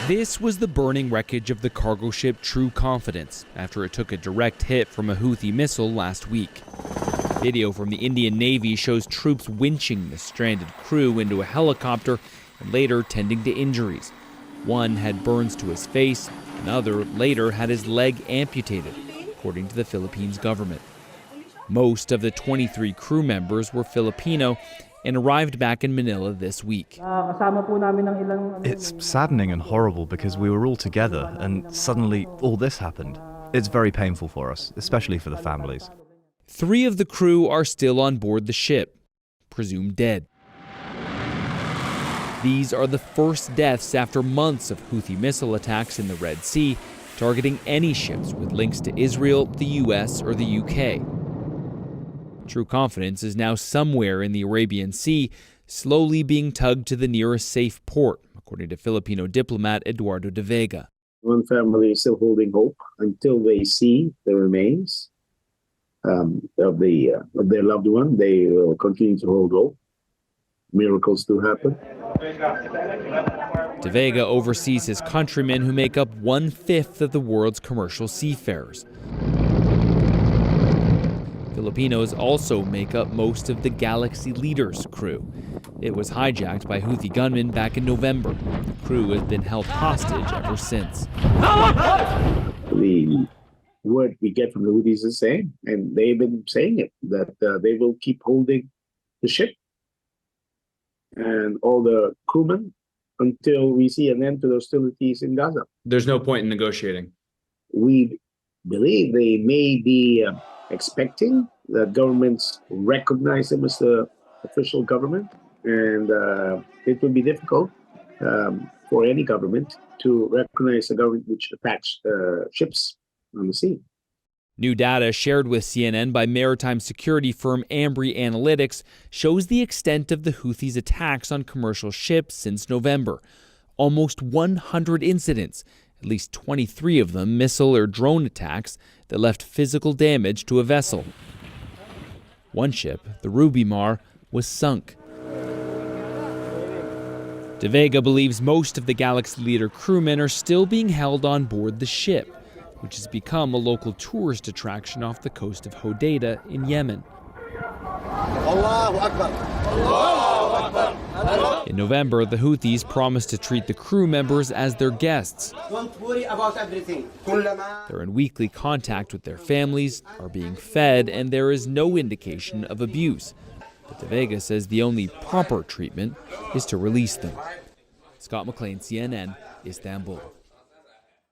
This was the burning wreckage of the cargo ship True Confidence after it took a direct hit from a Houthi missile last week. Video from the Indian Navy shows troops winching the stranded crew into a helicopter and later tending to injuries. One had burns to his face, another later had his leg amputated, according to the Philippines government. Most of the 23 crew members were Filipino and arrived back in Manila this week. It's saddening and horrible because we were all together and suddenly all this happened. It's very painful for us, especially for the families. 3 of the crew are still on board the ship, presumed dead. These are the first deaths after months of Houthi missile attacks in the Red Sea, targeting any ships with links to Israel, the US, or the UK. True Confidence is now somewhere in the Arabian Sea, slowly being tugged to the nearest safe port, according to Filipino diplomat Eduardo de Vega. One family is still holding hope until they see the remains of their loved one. They will continue to hold hope. Miracles do happen. De Vega oversees his countrymen who make up 1/5 of the world's commercial seafarers. Filipinos also make up most of the Galaxy Leader's crew. It was hijacked by Houthi gunmen back in November. The crew has been held hostage ever since. The word we get from the Houthis is the same, and they've been saying it, that they will keep holding the ship and all the crewmen until we see an end to the hostilities in Gaza. There's no point in negotiating. We believe they may be expecting that governments recognize them as the official government, and it would be difficult for any government to recognize a government which attacks ships on the sea. New data shared with CNN by maritime security firm Ambry Analytics shows the extent of the Houthis' attacks on commercial ships since November. Almost 100 incidents, at least 23 of them missile or drone attacks that left physical damage to a vessel. One ship, the Ruby Mar, was sunk. De Vega believes most of the Galaxy Leader crewmen are still being held on board the ship, which has become a local tourist attraction off the coast of Hodeidah in Yemen. In November, the Houthis promised to treat the crew members as their guests. Don't worry about everything. They're in weekly contact with their families, are being fed, and there is no indication of abuse. But De Vega says the only proper treatment is to release them. Scott McLean, CNN, Istanbul.